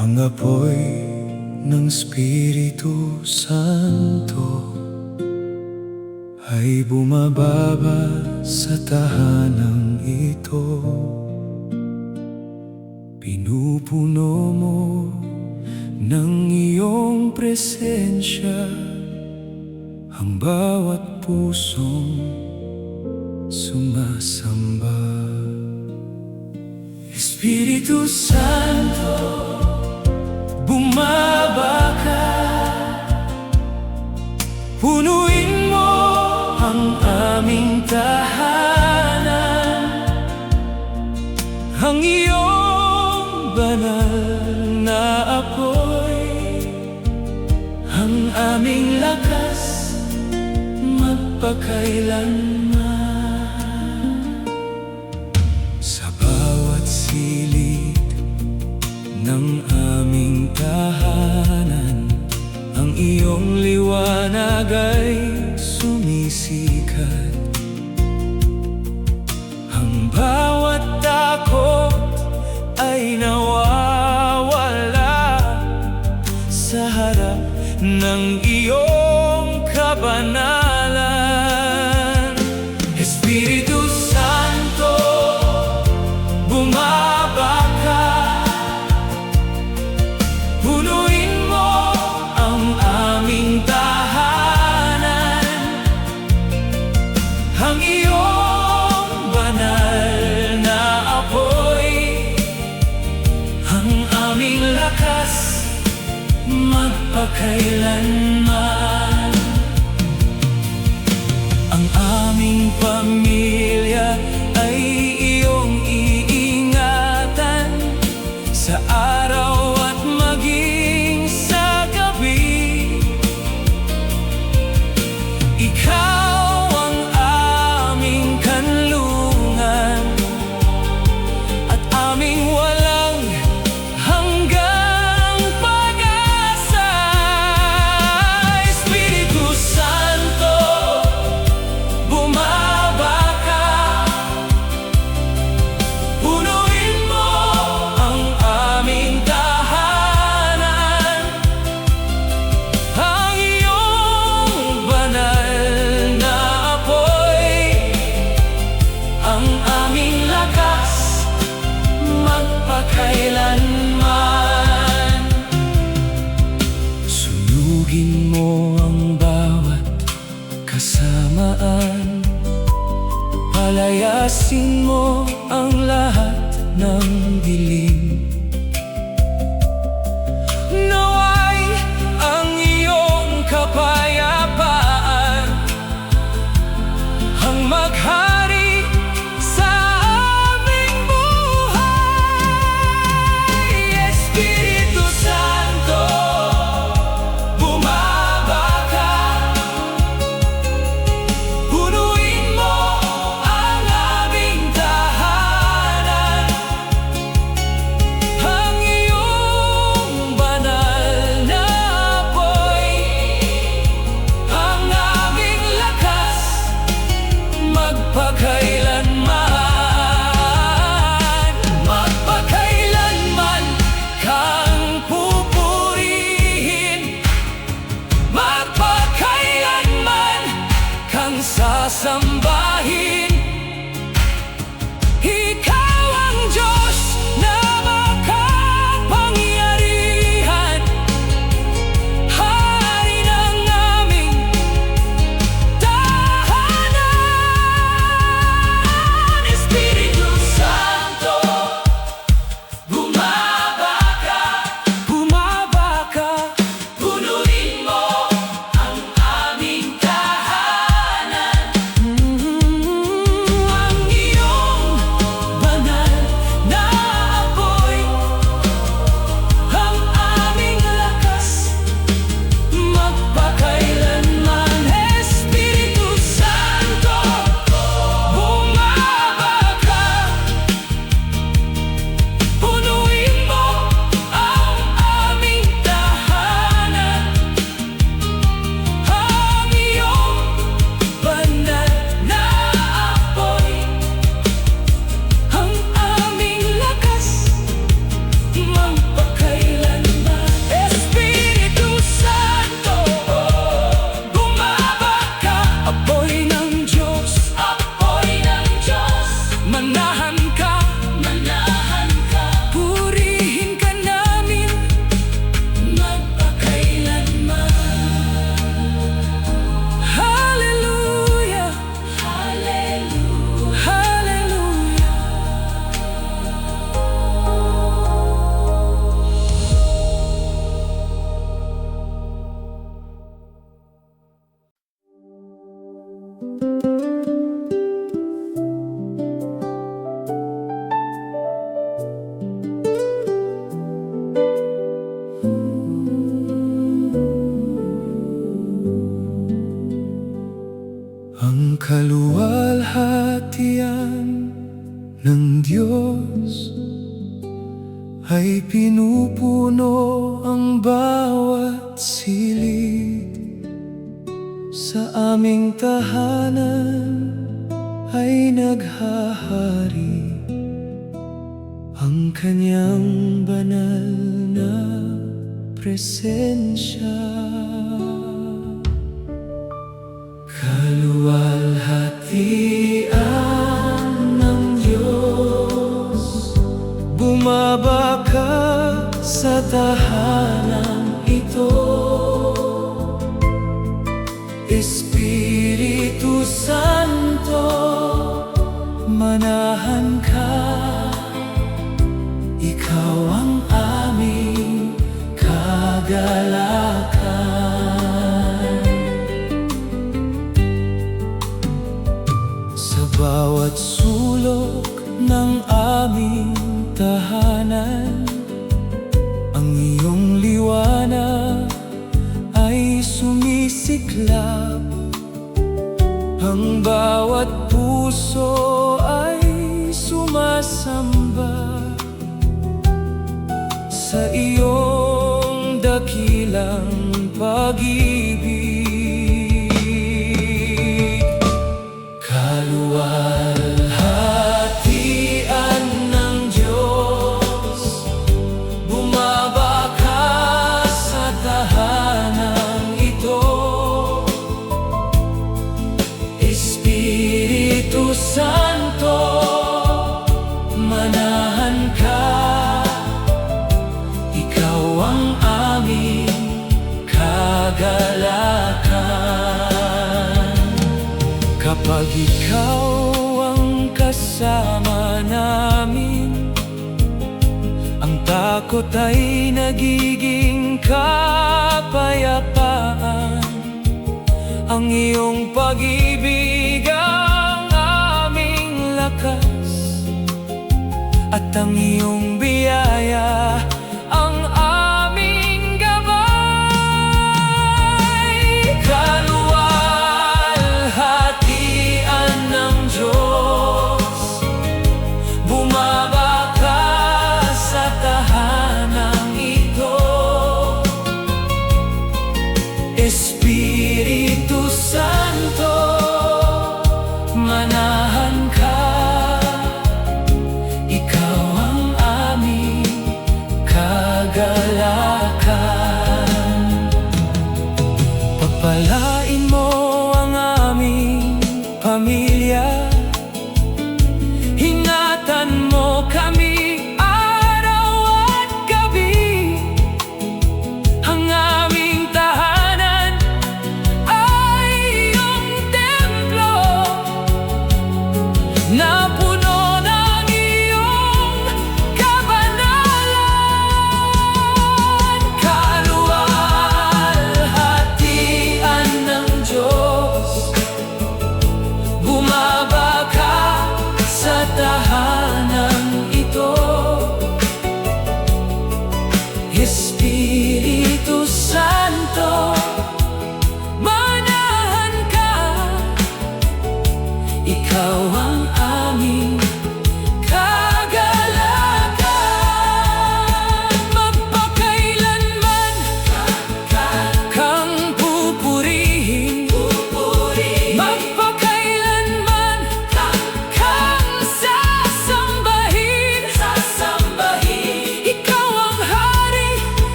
Ang apoy ng Espiritu Santo ay bumababa sa tahanang ito. Pinupuno mo ng iyong presensya ang bawat pusong sumasamba. Espiritu Santo, bumaba ka, punuin mo ang aming tahanan. Ang iyong banal na apoy, ang aming lakas magpakailanman. Sa bawat silid ng aming tahanan, ang iyong liwanag ay sumisikat. Ang bawat takot ay nawawala sa harap ng iyong kabanalan. Espiritu Santo, bumaba ka, punuin mo ang aming tahanan. Ang iyong banal na apoy, ang aming lakas magpakailanman. Ang aming pamilya ay iyong iingatan sa araw at maging sa gabi. Ikaw ang aming kanlungan at aming walang hanggang pag-asa. Espiritu Santo, bumaba ka, punuin mo ang aming tahanan. Ang iyong banal na apoy, ang aming lakas magpakailanman. Sunugin mo ang bawat kasamaan, palayasin mo ang lahat ng dilim. Naway ang iyong kapayapaan ang maghari sa aming buhay. Espiritu Santo, bumaba ka, punuin mo ang aming tahanan. ay pinupuno ang bawat silid. Sa aming tahanan ay naghahari ang kanyang banal na presensya. Kaluwalhatian ng Diyos, bumaba ka sa tahanan ito. Espiritu Santo, manahan ka. Ikaw ang aming kagalakan. Sa bawat sulok ng aming tahanan, ang iyong liwanag ay sumisiklab. Ang bawat puso ay sumasamba sa iyong dakilang pag-ibig. Kaluwalhatian ng Diyos, bumaba ka sa tahanang ito. Espiritu Santo, manahan ka. Ikaw ang aming kagalakan. Kapag ikaw ang kasama namin, ang takot ay nagiging kapayapaan. Ang iyong pag-ibig ang aming lakas, at ang iyong biyaya ang aming gabay. Kaluwalhatian ng Diyos, bumaba ka sa tahanang ito. Espiritu Santo, manahan ka. Ikaw ang aming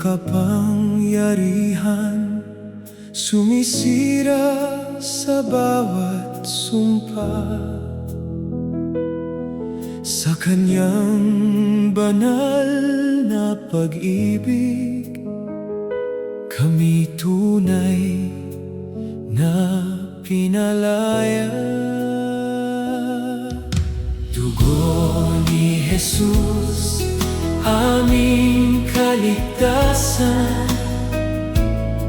kapangyarihan, sumisira sa bawat sumpa. Sa kanyang banal na pag-ibig, kami tunay na pinalaya. Dugo ni Jesus, aming kaligtasan,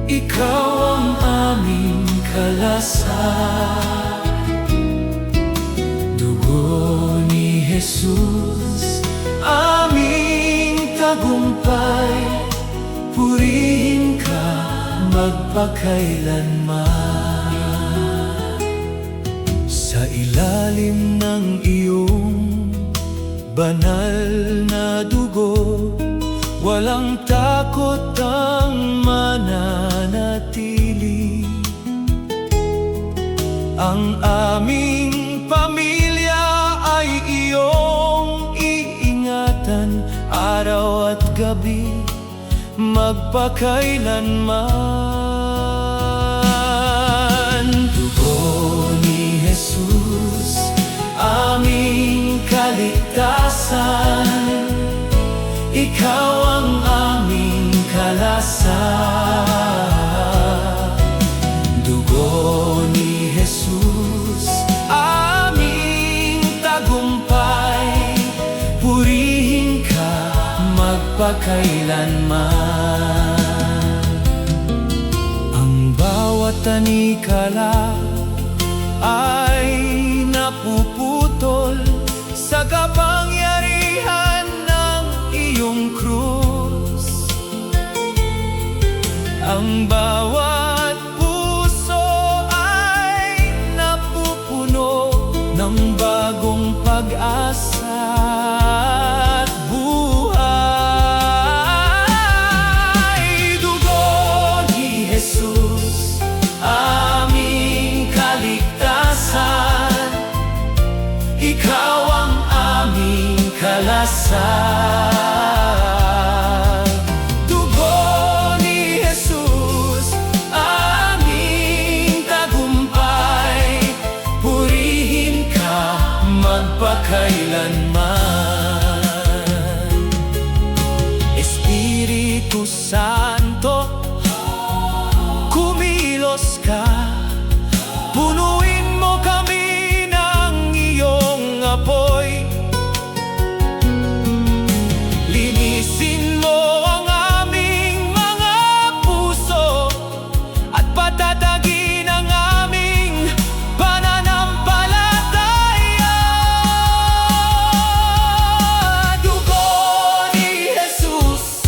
ikaw ang aming kalasan. Dugo ni Jesus, aming tagumpay, purihin ka magpakailanman. Sa ilalim ng iyong banal na dugo, walang takot ang mananatili. Ang aming pamilya ay iyong iingatan, araw at gabi, magpakailanman. Dugo ni Jesus, aming kaligtasan, ikaw ang aming kalasan. Dugo ni Jesus, aming tagumpay, purihin ka magpakailanman. Ang bawat tanikala ay napuputol sa kapangyarihan ng iyong krus. Ang bawat puso ay napupuno ng bagong pag-asa at buhay. Dugo ni Jesus, aming kaligtasan, ikaw ang aming kalasan. Dugo ni Jesus, aming tagumpay, purihin ka magpakailanman. Espiritu Santo, kumilos ka, punuin mo kami ng iyong apoy. Linisin mo ang aming mga puso at patatagin ang aming pananampalataya. Dugo ni Jesus,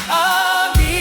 aming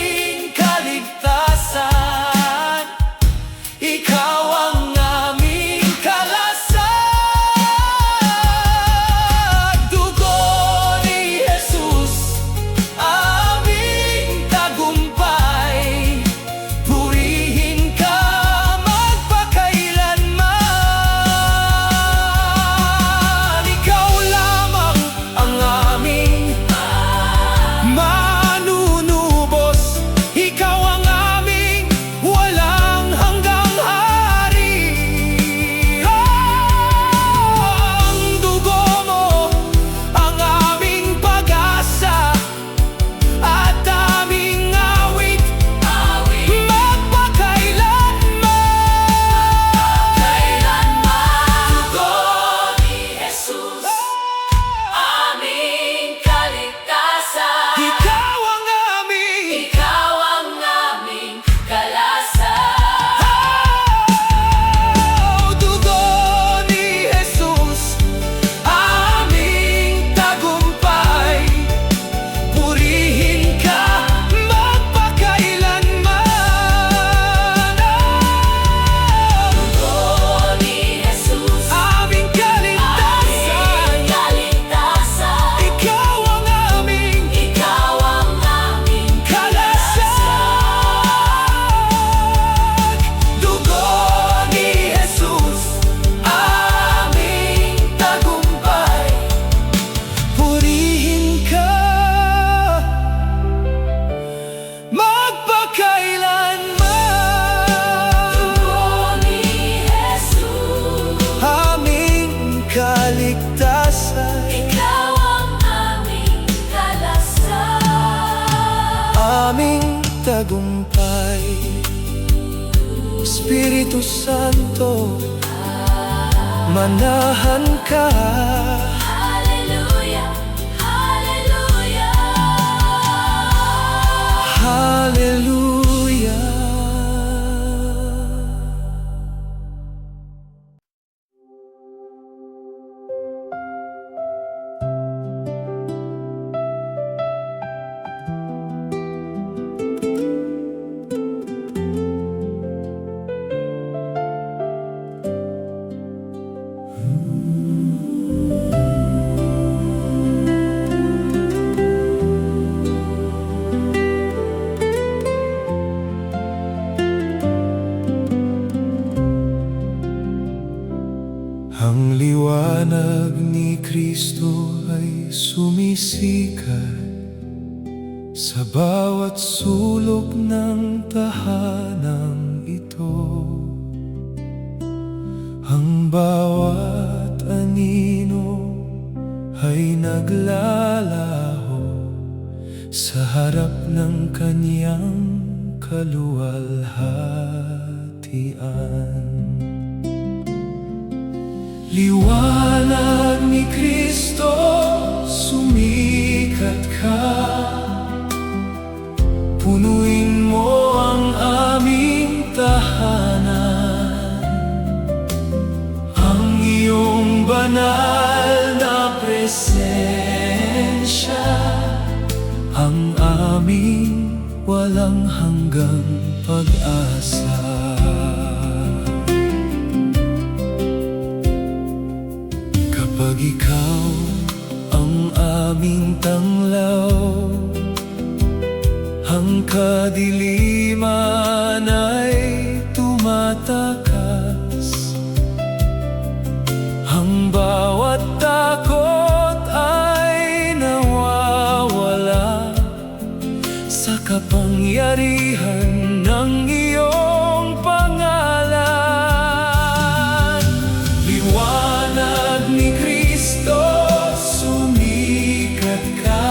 Espiritu Santo, manahan ka. Hallelujah, hallelujah. Hallelujah. Ang liwanag ni Kristo ay sumisikat sa bawat sulok ng tahanang ito. Ang bawat anino ay naglalaho sa harap ng kaniyang kaluwalhatian. Liwanag ni Kristo, sumikat ka. Punuin mo ang aming tahanan. Ang iyong banal na presensya, ang aming walang hanggang pag-asa. Kapag ikaw ang aming tanglaw, ang kadiliman ay tumatakas. Ang bawat takot ay nawawala sa kapangyarihan ng iyong pangalan. Liwanag ni Kristo, sumikat ka.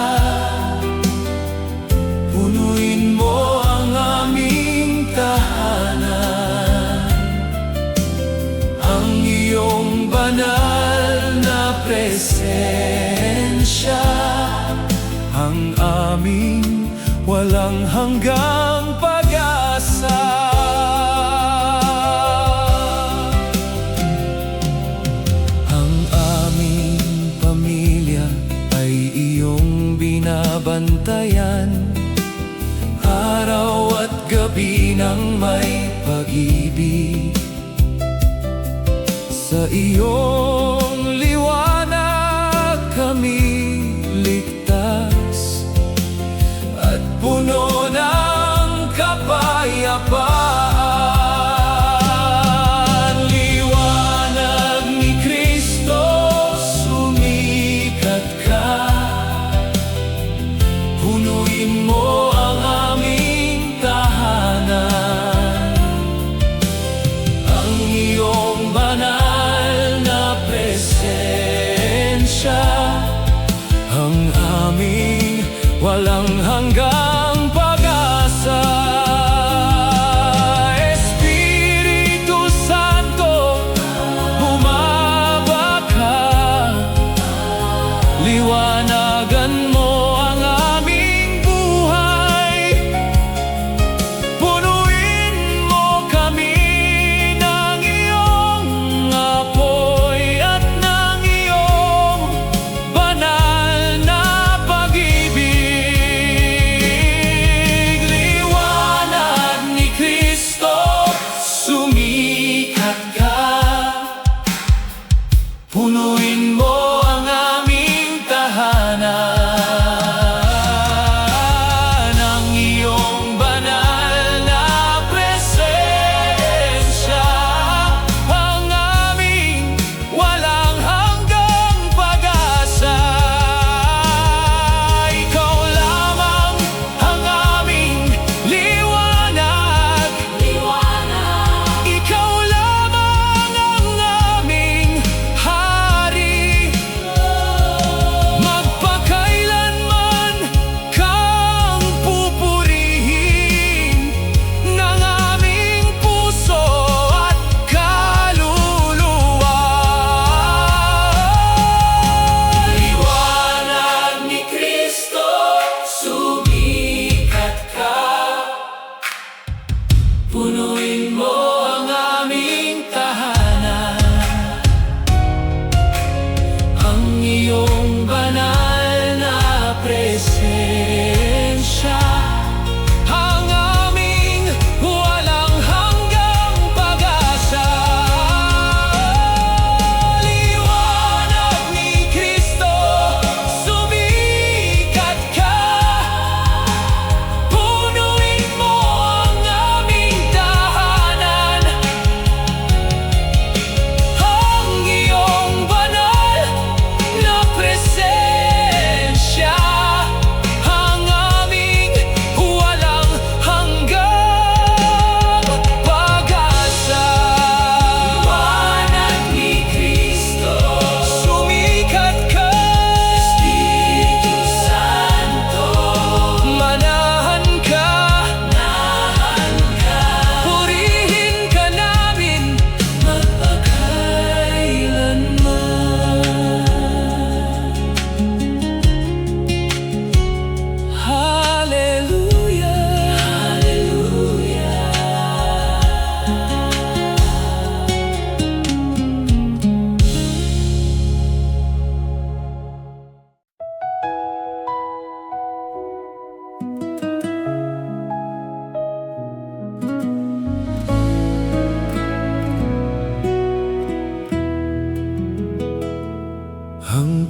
Punuin mo ang aming tahanan. Ang iyong banal na presensya, ang aming walang hanggang pag-asa. Ang aming pamilya ay iyong binabantayan, araw at gabi nang may pag-ibig. Sa iyong liwanag kami ligtas at puno ng kapayapaan. Liwanag ni Kristo, sumikat ka. Punuin mo ang aming tahanan. Ang iyong banal na presensya, ang aming walang hanggang pag-asa. Espiritu Santo, bumaba ka. Liwanagan mo ang aming buhay. Punuin mo kami ng iyong apoy at ng iyong banal na pag-ibig. Liwanag ni Kristo, sumikat ka. Punuin mo ang aming tahanan. Ang iyong banal na presensya, ang aming walang hanggang pag-asa. Ikaw lamang ang aming liwanag. Ikaw lamang ang aming hari.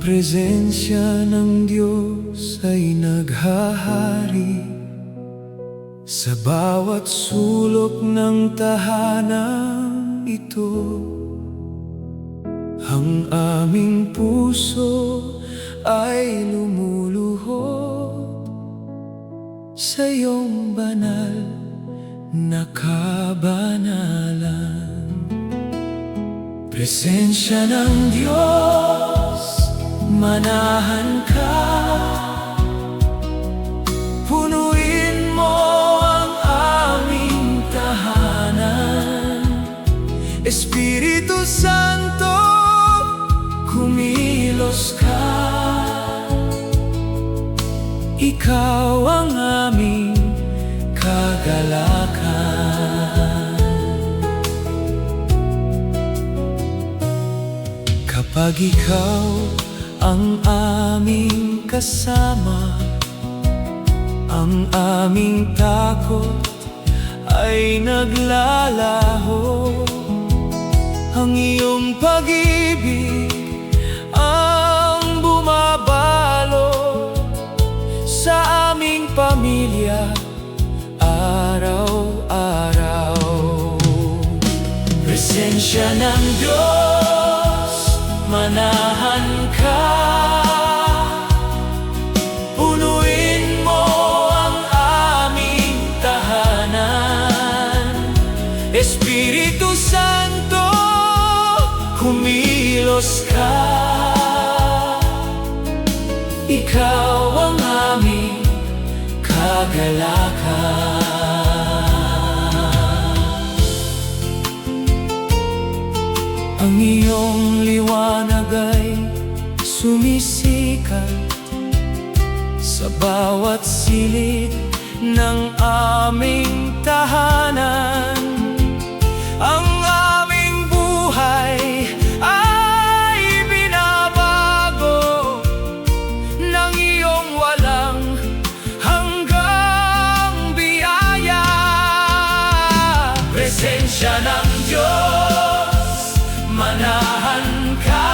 presensya ng Diyos ay naghahari sa bawat sulok ng tahanan ito. Ang aming puso ay lumuluhod sa iyong banal na kabanalan. Presensya ng Diyos, manahan ka, punuin mo ang aming tahanan. Espiritu Santo, kumilos ka, ikaw ang aming kagalakan. Kapag ikaw ang aming kasama, ang aming takot ay naglalaho. Ang iyong pag-ibig ang bumabalo sa aming pamilya araw-araw. Presensya ng Diyos, manahan ka, punuin mo ang aming tahanan. Espiritu Santo, kumilos ka, ikaw ang aming kagalakan. Ang iyong liwanag ay sumisikat sa bawat silid ng aming tahanan. Ang aming buhay ay binabago ng iyong walang hanggang biyaya. Presensya ng Diyos, manahan ka,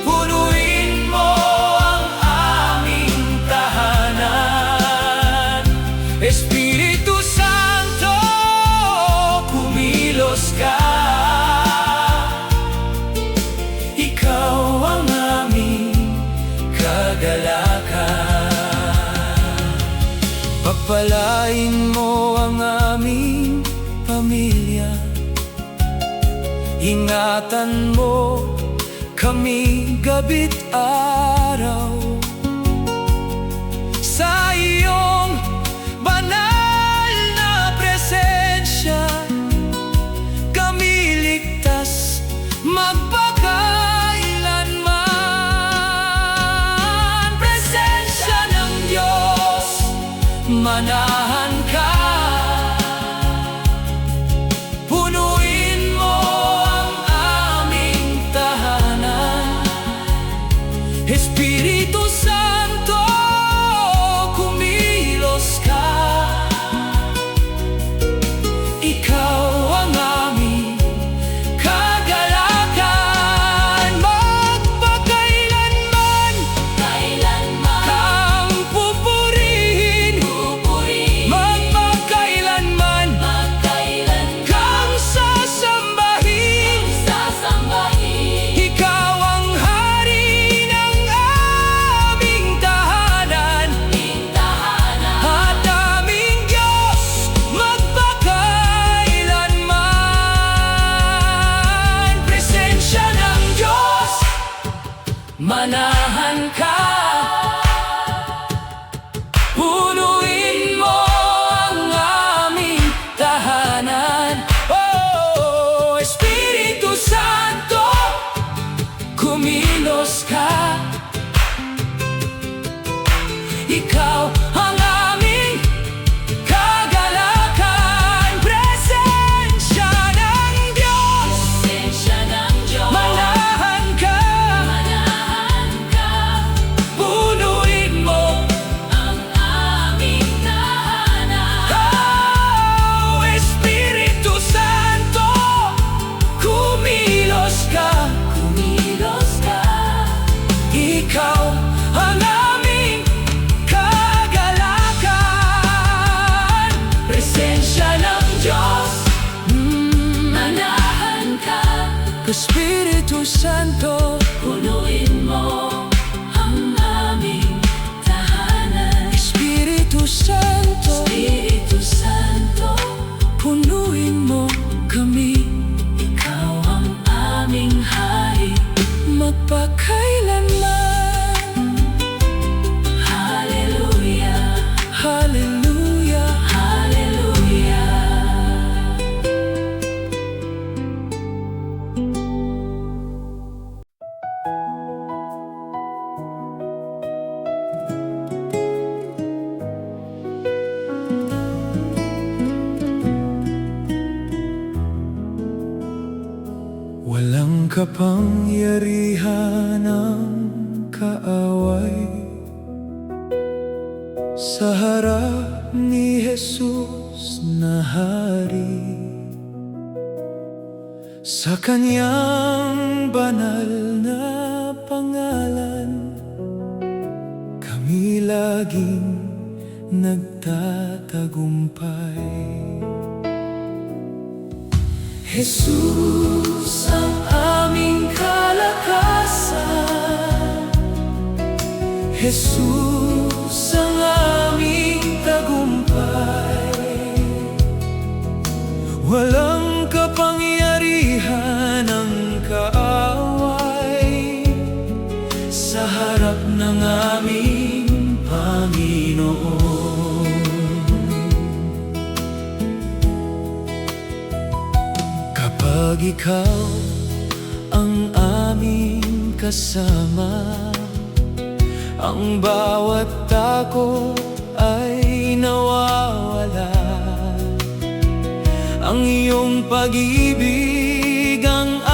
punuin mo ang aming tahanan. Espiritu Santo, kumilos ka, ikaw ang aming kagalakan. Pagpalain mo ang aming pamilya, ingatan mo kami gabi't araw. Sa iyong banal na presensya, kami ligtas magpakailanman. Presensya ng Diyos, manahan ka, punuin mo ang aming tahanan. Espiritu Santo, kumilos ka, ikaw ang aming kagalakan. Magpakailanman kang pupurihin, magpakailanman kang sasambahin. Ikaw ang hari ng aming tahanan, at aming Diyos magpakailanman. Presensya ng Diyos, manahan ka, punuin mo ang aming tahanan. Oh, Espiritu Santo, kumilos ka, ikaw ang aming kagalakan. Presensya ng Diyos, manahan ka, Espiritu Santo, Punuin mo ang aming tahanan. Espiritu Santo, Espiritu Santo, punuin mo kami. ikaw ang aming hari. Magpakailanman. Hallelujah, Hallelujah. hallelujah. Walang kapangyarihan ng kaaway sa harap ni Jesus na Hari. Sa kanyang banal na pangalan, kami laging nagtatagumpay. Jesus ang aming kalakasan, Jesus ang aming tagumpay. Walang kapangyarihan ng kaaway sa harap ng aming Panginoon. Kapag ikaw ang aming kasama, ang bawat takot ay nawawala. Ang iyong pag-ibig ang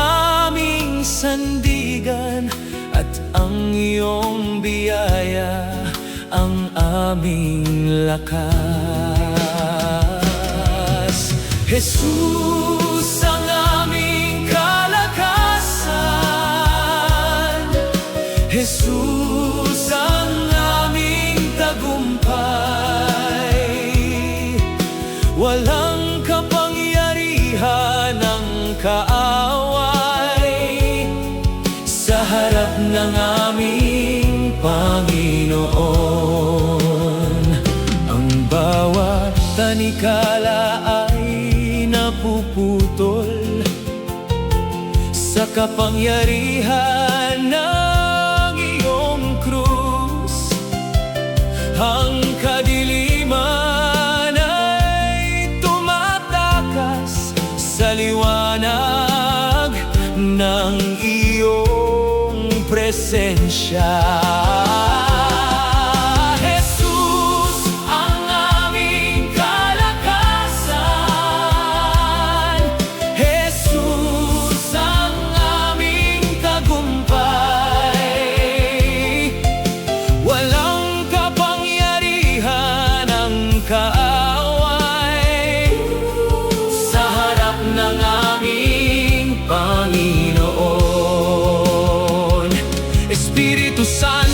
aming sandigan, at ang iyong biyaya ang aming lakas. Jesus ang aming kalakasan, Jesus ang aming tagumpay. Walang kapangyarihan ng kaaway sa harap ng aming Panginoon. Ang bawat tanikala ay napuputol sa kapangyarihan ng iyong krus. Ang kadiliman ay tumatakas sa liwanag ng iyong presensya. Jesus ang aming kalakasan, Jesus ang aming tagumpay. Walang kapangyarihan ng kaaway sa harap ng aming Panginoon. Espiritu Santo,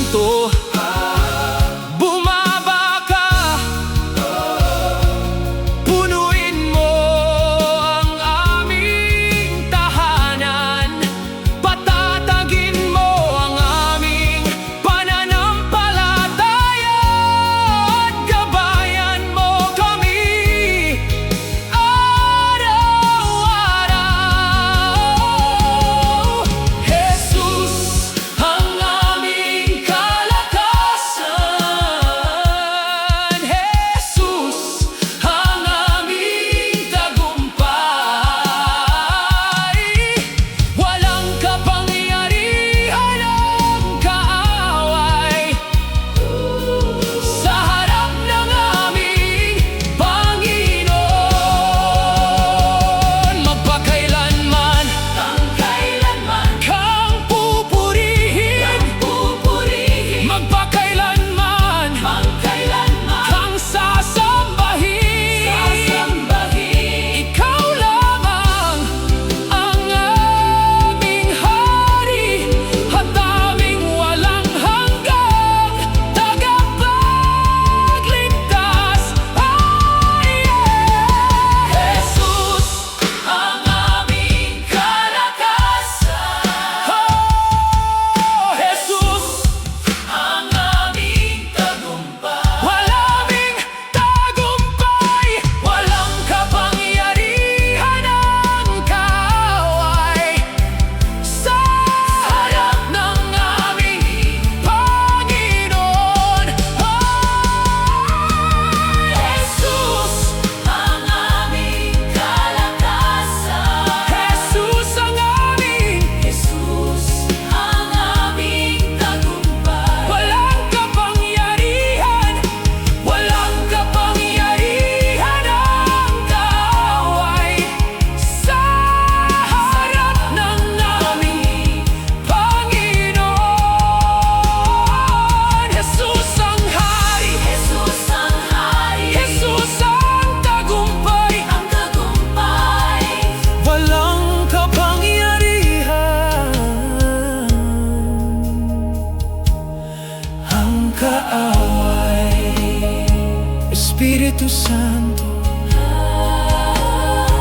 Espiritu Santo,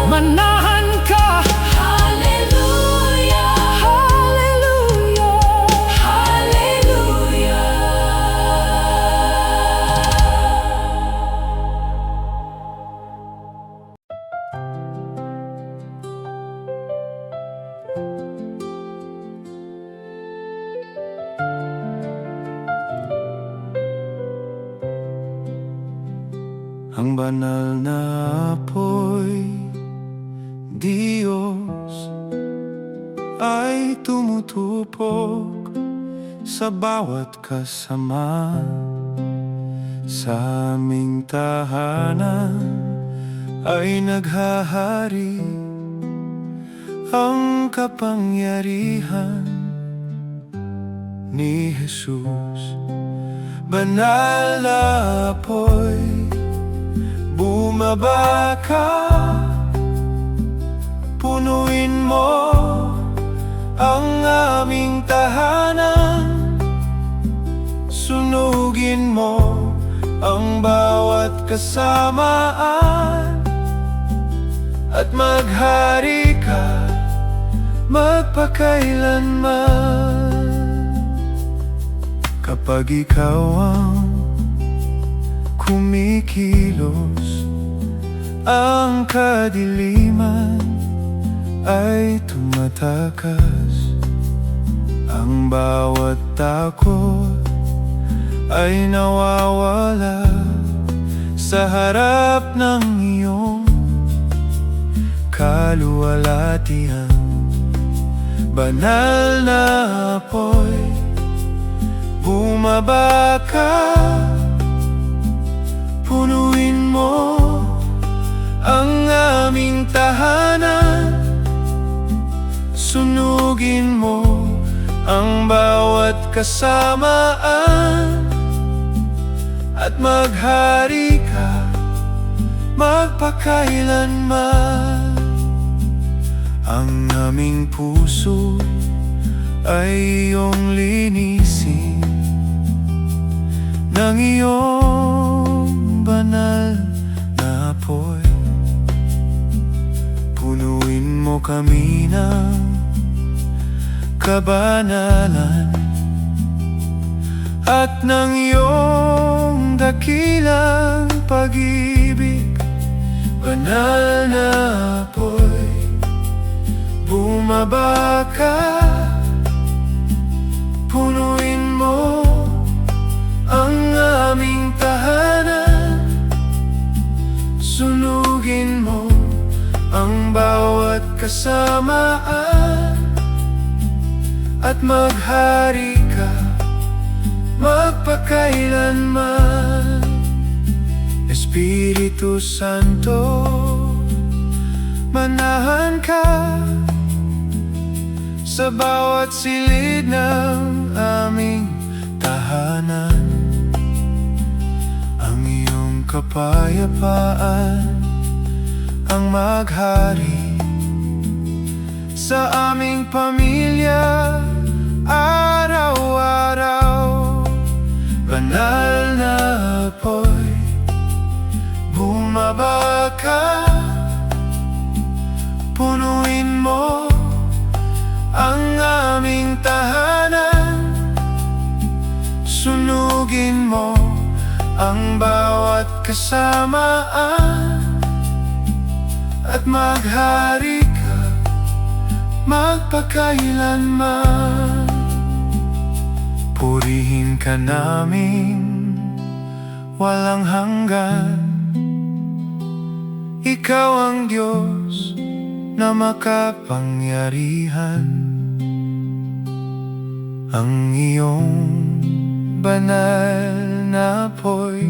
manahan ka. Hallelujah, Hallelujah, hallelujah. ang banal na apoy, Diyos, ay tumutupok sa bawat kasama. Sa aming tahanan ay naghahari ang kapangyarihan ni Jesus. Banal na apoy, bumaba ka, punuin mo ang aming tahanan. Sunugin mo ang bawat kasamaan, at maghari ka magpakailanman. Kapag ikaw ang kumikilos, ang kadiliman ay tumatakas. Ang bawat takot ay nawawala sa harap ng iyong kaluwalhatian. Banal na apoy, bumaba ka, punuin mo ang aming tahanan. Sunugin mo ang bawat kasamaan, at maghari ka magpakailanman. Ang aming puso ay iyong linisin ng iyong banal na apoy. Punuin mo kami ng kabanalan at ng iyong dakilang pag-ibig. Banal na apoy, bumaba ka, punuin mo ang aming tahanan. Sunugin mo ang bawat kasamaan, at maghari ka magpakailanman. Espiritu Santo, manahan ka sa bawat silid ng aming tahanan. Ang iyong kapayapaan ang maghari sa aming pamilya araw-araw. Banal na apoy, bumaba ka, punuin mo ang aming tahanan. Sunugin mo ang bawat kasamaan, at maghari ka magpakailanman. Purihin ka namin walang hanggan. Ikaw ang Diyos na makapangyarihan. Ang iyong banal na apoy,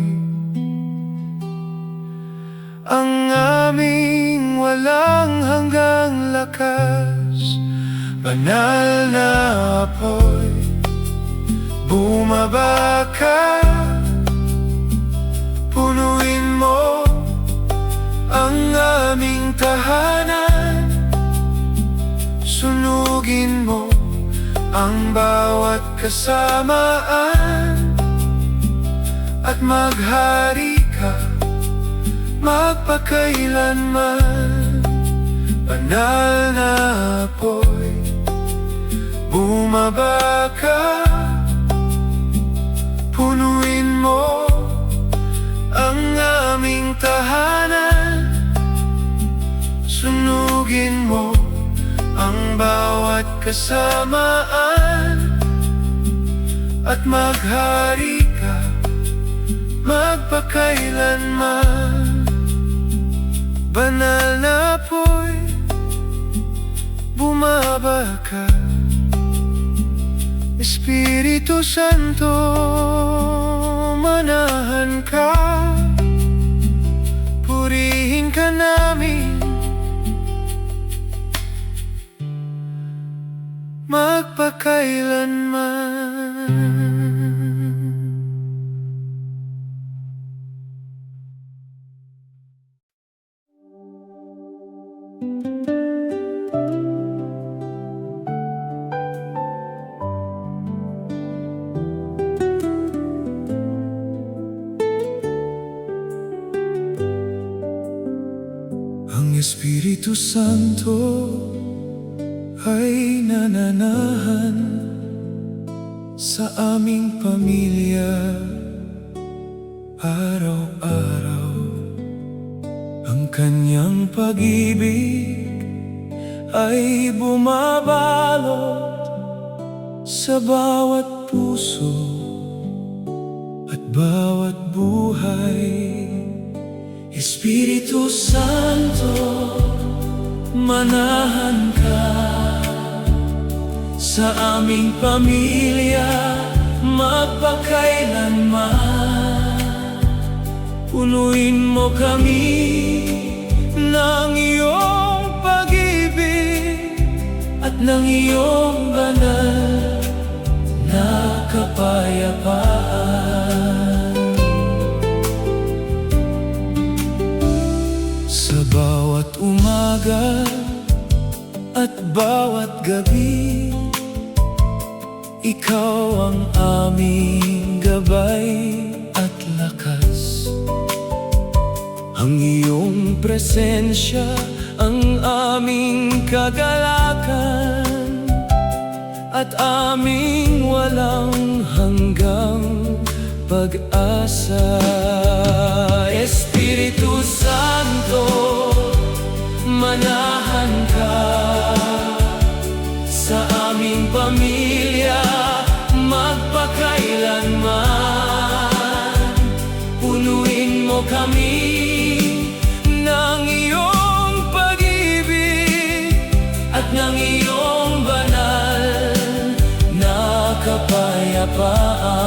ang aming walang hanggang lakas. Banal na apoy, bumaba ka, punuin mo ang aming tahanan. Sunugin mo ang bawat kasamaan, at maghari ka magpakailanman. Banal na apoy, bumaba ka, punuin mo ang aming tahanan. Sunugin mo ang bawat kasamaan, at maghari ka magpakailanman. Banal na apoy, bumaba ka, Espiritu Santo, manahan ka. Purihin ka namin magpakailanman. Ang Espiritu Santo ay nananahan sa aming pamilya araw-araw. Ang kanyang pag-ibig ay bumabalot sa bawat puso at bawat buhay. Espiritu Santo, manahan ka sa aming pamilya magpakailanman. Punuin mo kami ng iyong pag-ibig at ng iyong banal na kapayapaan. Sa bawat umaga at bawat gabi, ikaw ang aming gabay at lakas. Ang iyong presensya ang aming kagalakan, at aming walang hanggang pag-asa. Espiritu Santo, manahan ka sa aming pamilya magpakailanman. Punuin mo kami ng iyong pag-ibig at ng iyong banal na kapayapaan.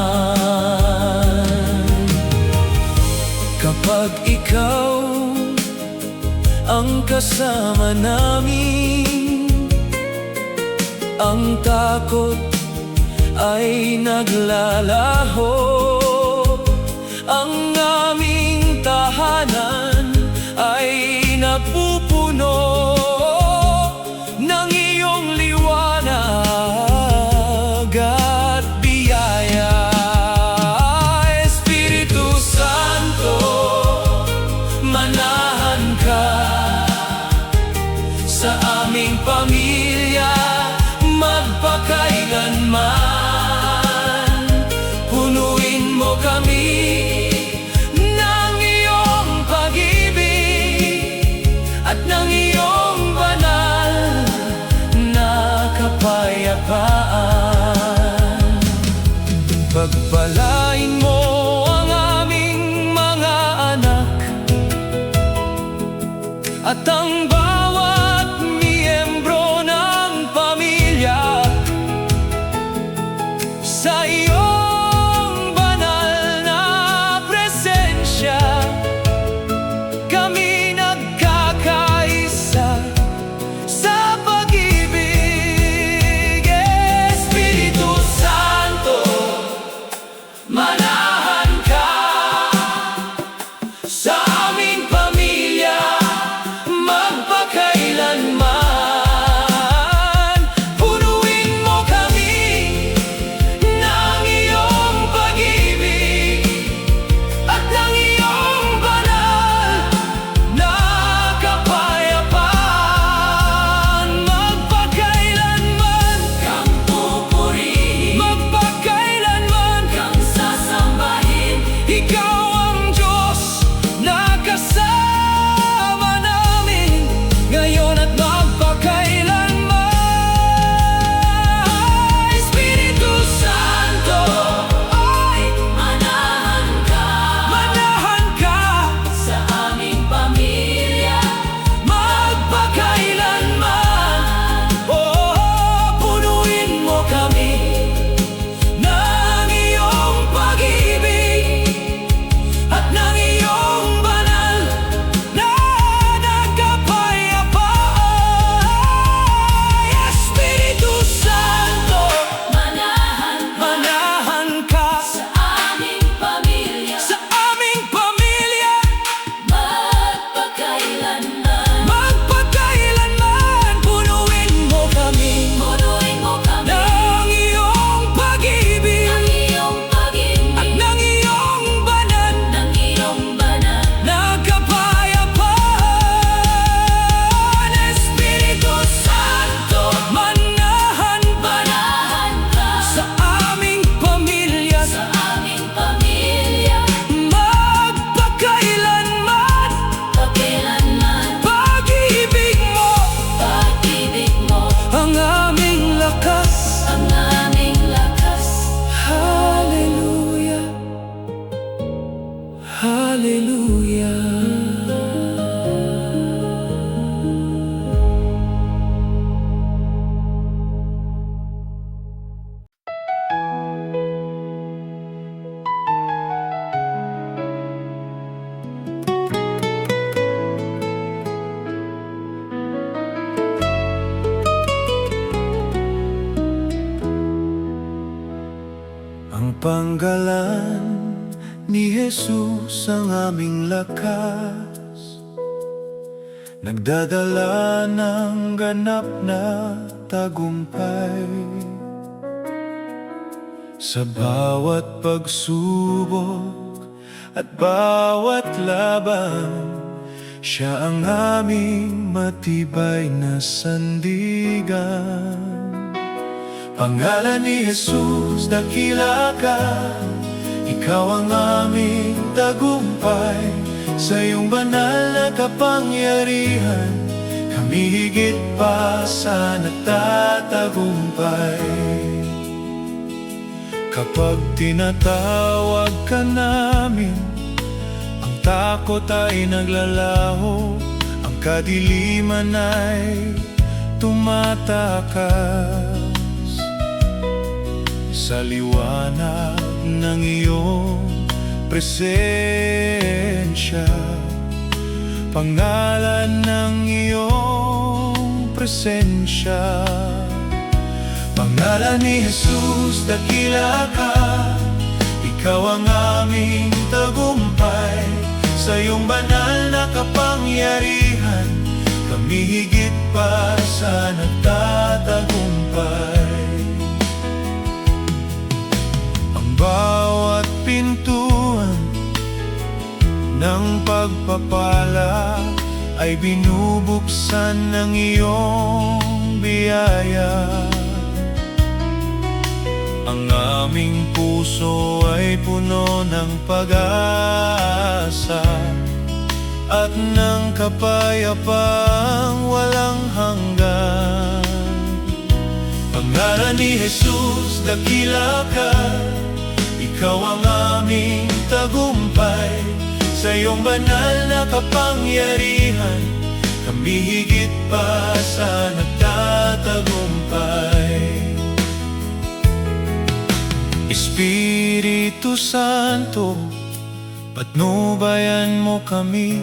Kapag ikaw ang kasama namin, ang takot ay naglalaho. Ang aming tahanan ay napupuno ng iyong liwanag at biyaya. Espiritu Santo, manahan ka sa aming pamilya magpakailanman. Punuin mo kami ng iyong pag-ibig at ng iyong banal na kapayapaan. Pagpalain mo ang aming mga anak at ang bawat miyembro ng pamilya sa iyong banal na presensya. Kami nagkakaisa sa pag-ibig. Espiritu Santo, ang aming lakas. Hallelujah, Hallelujah. Ang panggalan ni Jesus ang aming lakas, nagdadala ng ganap na tagumpay. Sa bawat pagsubok at bawat laban, siya ang aming matibay na sandigan. Pangalan ni Jesus, dakila ka, ikaw ang aming tagumpay. Sa iyong banal na kapangyarihan, kami higit pa sa nagtatagumpay. Kapag tinatawag ka namin, ang takot ay naglalaho, ang kadiliman ay tumatakas. Sa liwanag ng iyong presensya, pangalan ng iyong presensya. Pangalan ni Jesus, dakila ka, ikaw ang aming tagumpay. Sa iyong banal na kapangyarihan, kami higit pa sa nagtatagumpay. Bawat pintuan ng pagpapala ay binubuksan ng iyong biyaya. Ang aming puso ay puno ng pag-asa at ng kapayapaang walang hanggan. Pangalan ni Jesus, dakila ka, ikaw ang aming tagumpay. Sa iyong banal na kapangyarihan, kami higit pa sa nagtatagumpay. Espiritu Santo, patnubayan mo kami,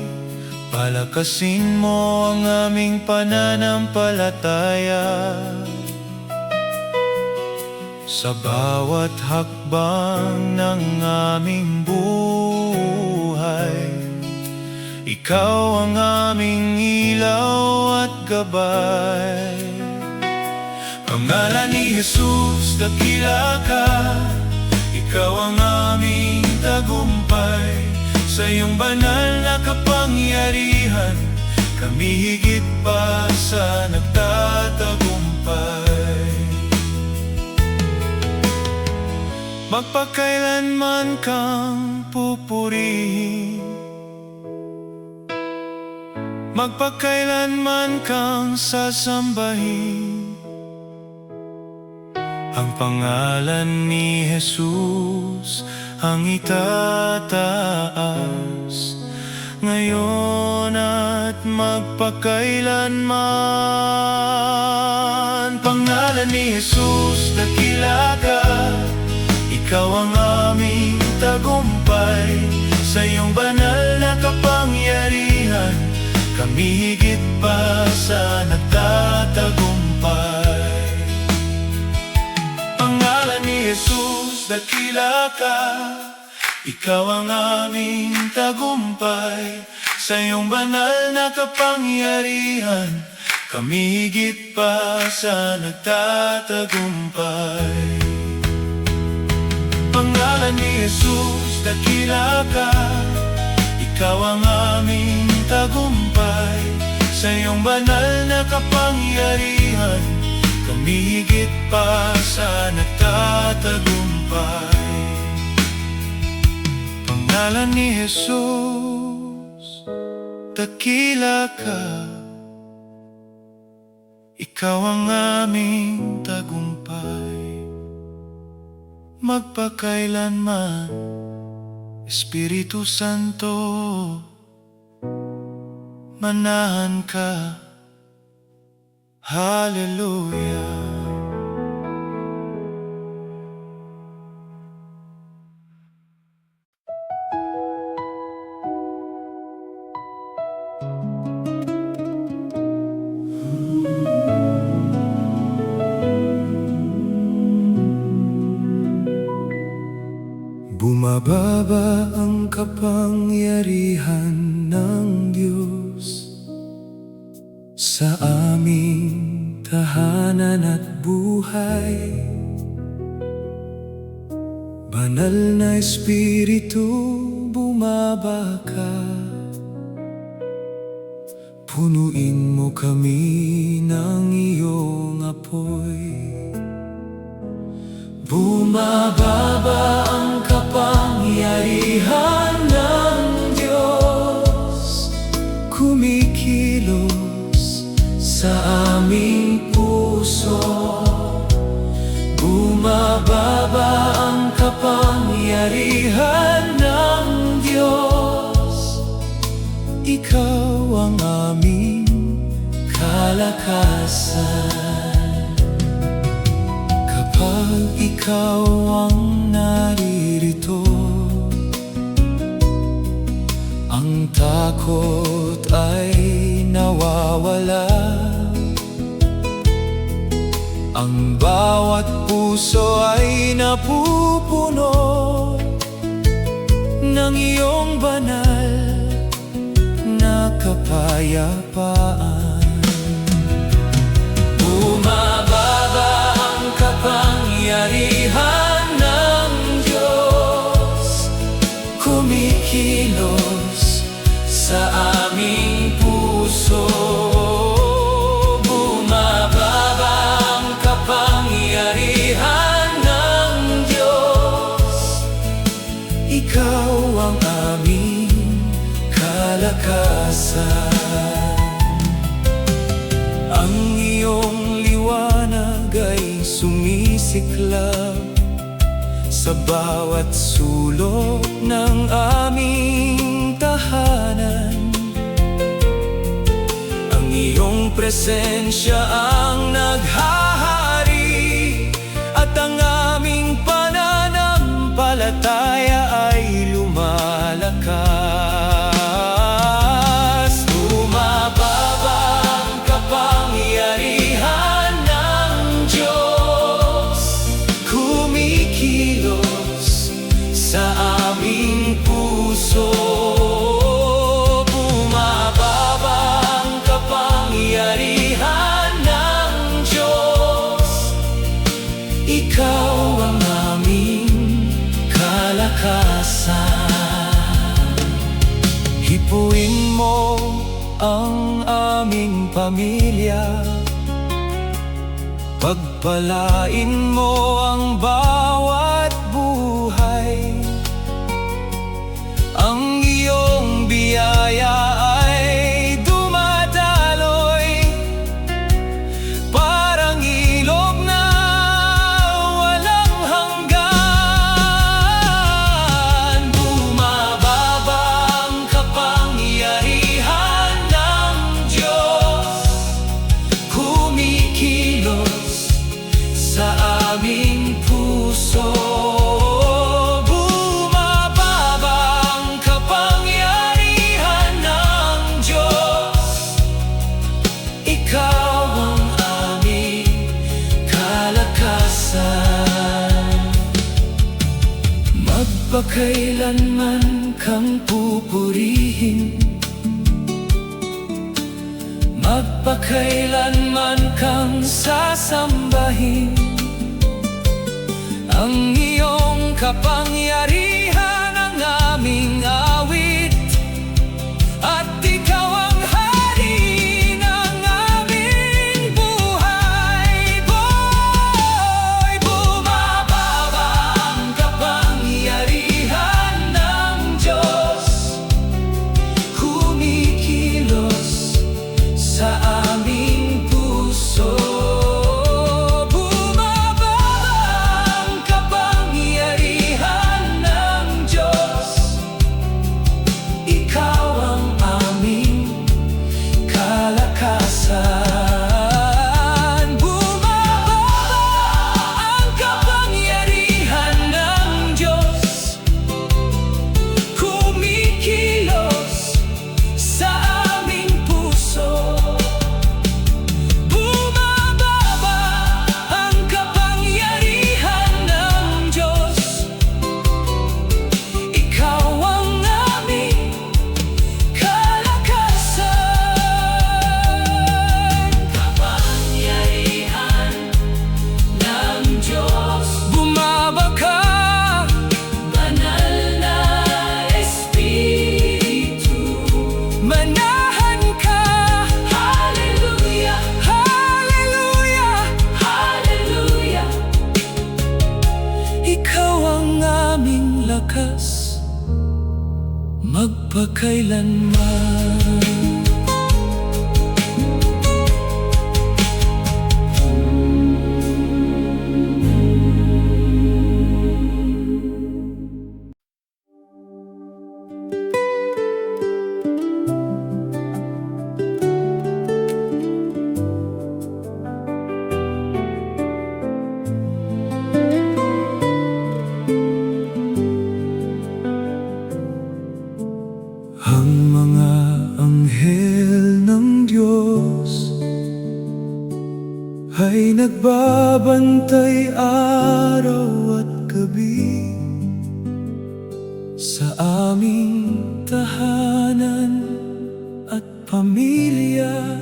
palakasin mo ang aming pananampalataya. Sa bawat hakbang ng aming buhay, ikaw ang aming ilaw at gabay. Pangalan ni Jesus, dakila ka, ikaw ang aming tagumpay. Sa iyong banal na kapangyarihan, kami higit pa sa nagtatagumpay. Magpakailanman kang pupurihin, magpakailanman kang sasambahin. Ang pangalan ni Jesus ang itataas, ngayon at magpakailanman. Pangalan ni Jesus, dakila ka, ikaw ang aming tagumpay. Sa iyong banal na kapangyarihan, kami higit pa sa nagtatagumpay. Pangalan ni Jesus, dakila ka, ikaw ang aming tagumpay. Sa iyong banal na kapangyarihan, kami higit pa sa nagtatagumpay. Pangalan ni Jesus, dakila ka, ikaw ang aming tagumpay. Sa iyong banal na kapangyarihan, kami higit pa sa nagtatagumpay. Pangalan ni Jesus, dakila ka, ikaw ang aming tagumpay. magpakailanman. Espiritu Santo, manahan ka. Hallelujah. Bumababa ang kapangyarihan ng Diyos sa aming tahanan at buhay. Banal na Espiritu, bumaba ka. Punuin mo kami ng iyong apoy. Bumababa ang kapangyarihan ng Diyos, kumikilos sa aming puso. Bumababa ang kapangyarihan ng Diyos, ikaw ang aming kalakasan. Kapag ikaw ang naririto, ang takot ay nawawala. Ang bawat puso ay napupuno ng iyong banal na kapayapaan. Bumababa ang kapangyarihan ng Diyos, kumikilos sa aming puso. Bumababa ang kapangyarihan ng Diyos, ikaw ang aming kalakasan. Ang iyong liwanag ay sumisiklab sa bawat sulok ng aming tahanan. Ang iyong presensya ang naghahari, at ang aming pananampalataya ay lumalakas. Bumababa ang kapangyarihan ng Diyos, kumikilos sa aming puso. Bumababa ang kapangyarihan ng Diyos, ikaw ang aming kalakasan. Hipuin mo ang aming pamilya, pagpalain mo ang bawat buhay. Ang iyong biyaya ay dumadaloy, parang ilog na walang hanggan. Bumababa ang kapangyarihan ng Diyos, kumikilos sa aming puso. Bumababa ang kapangyarihan ng Diyos, ikaw ang aming kalakasan. Magpakailanman kang pupurihin, magpakailanman kang sasambahin. Ang iyong kapangyarihan ang aming awit, at ikaw ang hari ng aming buhay. Boy, bumababa ang kapangyarihan ng Diyos, kumikilos sa aming puso. Bumababa ang kapangyarihan magpakailanman. Ang mga anghel ng Diyos ay nagbabantay araw at gabi sa aming tahanan at pamilya.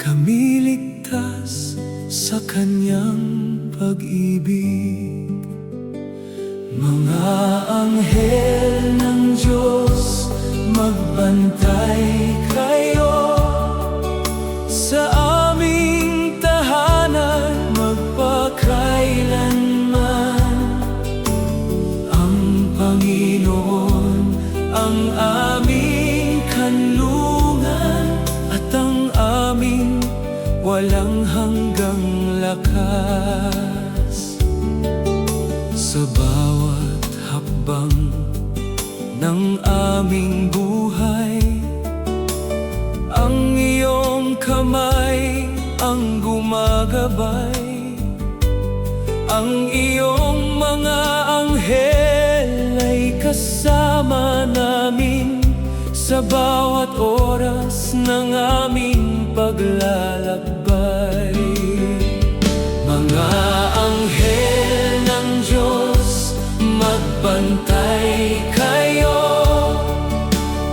Kami ligtas sa Kanyang pag-ibig. Mga anghel ng Diyos, magbantay kayo sa aming tahanan magpakailanman. Ang Panginoon ang aming kanlungan at ang aming walang hanggang lakas. Sa bawat hakbang ng aming buhay, ang iyong kamay ang gumagabay. Ang iyong mga anghel ay kasama namin sa bawat oras ng aming paglalakbay. Mga anghel ng Diyos, magbantay kayo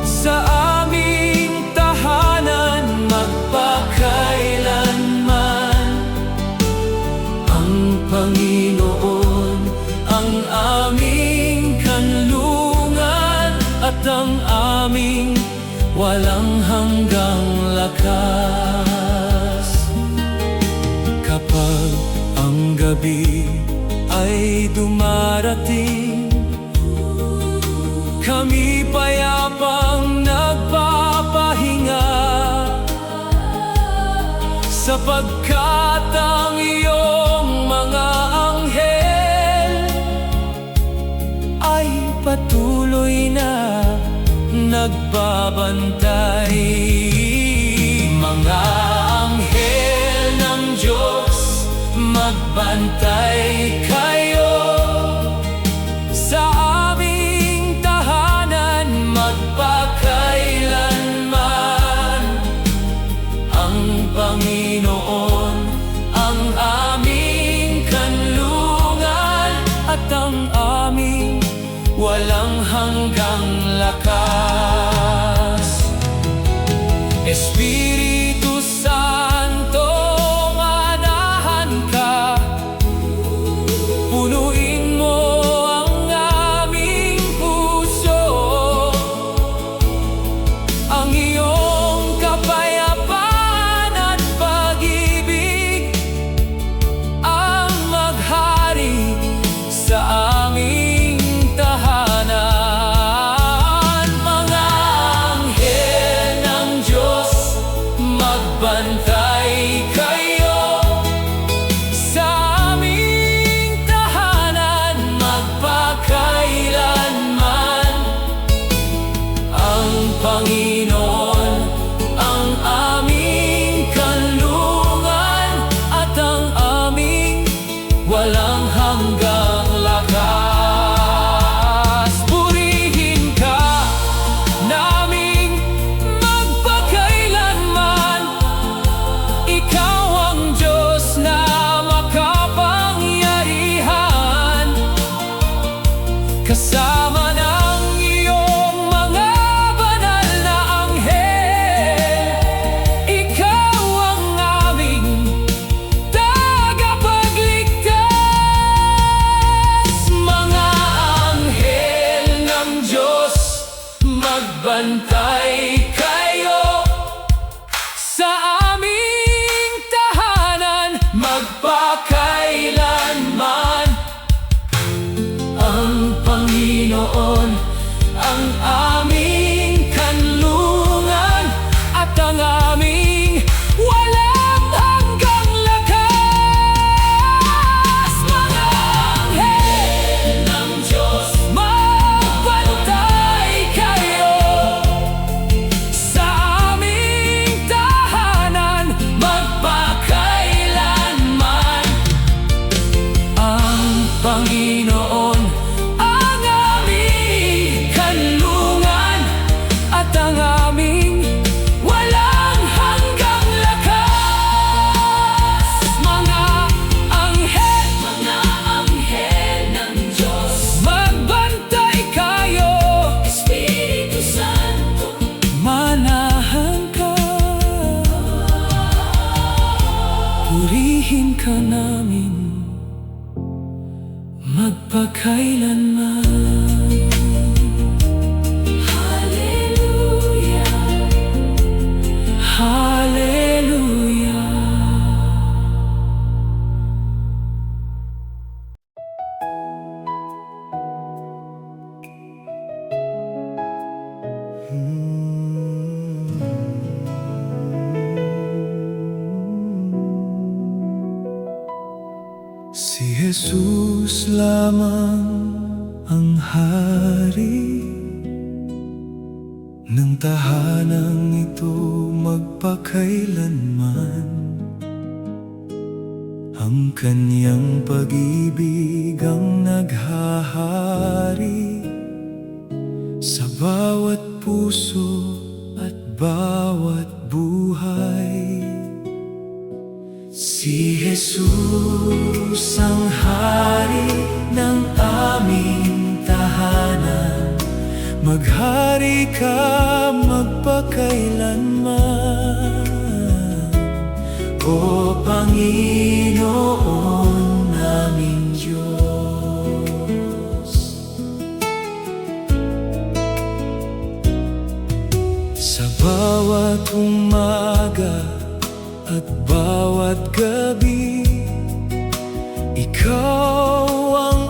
sa aming tahanan magpakailanman. Ang Panginoon ang aming kanlungan at ang aming walang hanggang lakas. Kapag ang gabi ay dumarating, kami payapang nagpapahinga, sapagkat ang iyong mga anghel ay patuloy na nagbabantay. Mga anghel ng Diyos, magbantay kayo sa aming tahanan magpakailanman. Ang Panginoon ang aming kanlungan at ang aming walang hanggang lakas. Espiritu Santo, manahan ka, punuin mo ang aming puso. Ang iyong kapayapaan at pag-ibig ang maghari sa aming tahanan. Mga anghel ng Diyos, magbantay kayo sa aming tahanan magpakailanman. Ang Panginoon ang aming kanlungan at ang aming walang hanggang lakas. Purihin ka naming magpakailanman. Ikaw ang Diyos na makapangyarihan, kasama ng iyong mga banal na anghel. Ikaw ang aming tagapagligtas. Mga anghel ng Diyos, magbantay kayo sa aming tahanan magpakailanman. Ang Panginoon ang aming Sambahin ka namin magpakailanman. Hallelujah. Hallelujah. Si Jesus lamang ang hari ng tahanang ito magpakailanman. Ang kanyang pag-ibig ang naghahari sa bawat puso at bawat buhay. Si Jesus ang hari ng aming tahanan, maghari ka magpakailanman. O Panginoon naming Diyos, sa bawat umaga at bawat gabi, ikaw ang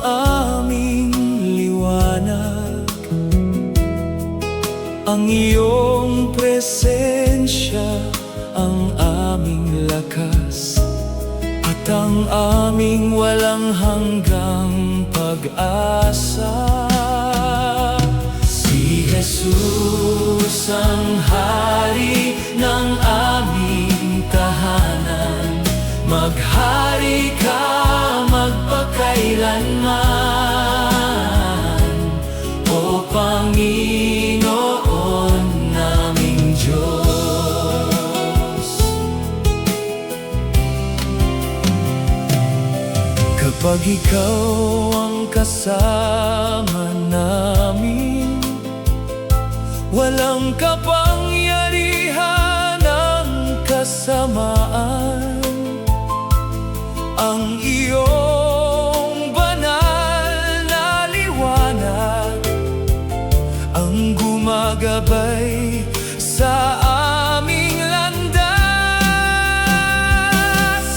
aming liwanag. Ang iyong presensya ang aming lakas at ang aming walang hanggang pag-asa. Si Jesus ang hari ng aming tahanan, maghari ka magpakailanman. O Panginoon naming Diyos, kapag ikaw ang kasama namin, walang kapangyarihan ang kasamaan. Ang iyong banal na liwanag ang gumagabay sa aming landas.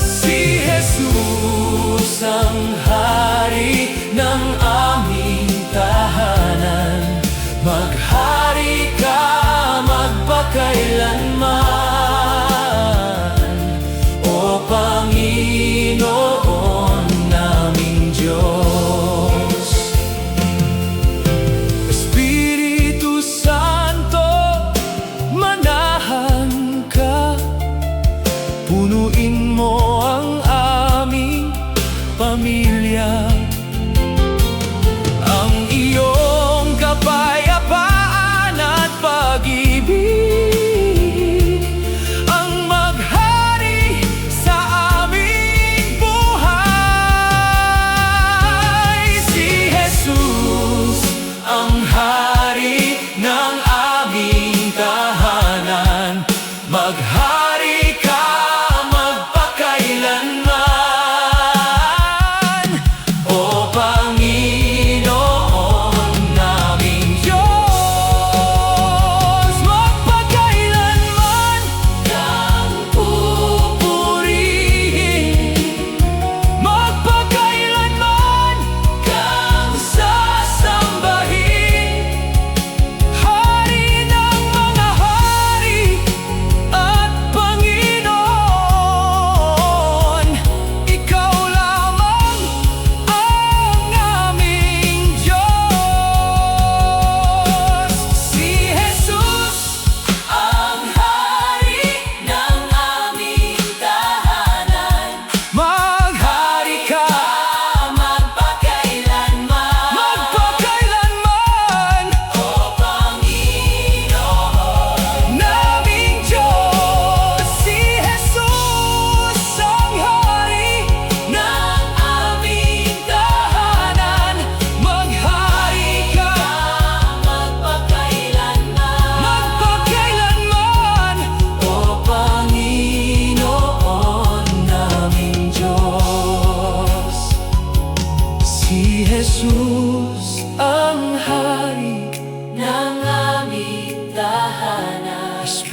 Si Jesus ang hari ng aming tahanan, maghari ka magpakailanman. O Panginoon naming Diyos, Espiritu Santo, manahan ka, punuin mo ang aming pamilya.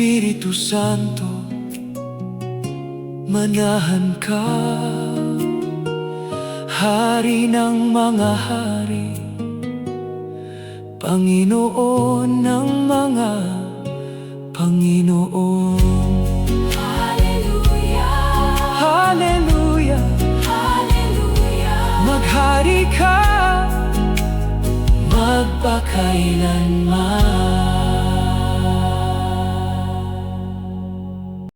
Espiritu Santo, manahan ka, Hari ng mga hari, Panginoon ng mga Panginoon. Hallelujah, Hallelujah, Hallelujah. maghari ka magpakailanman.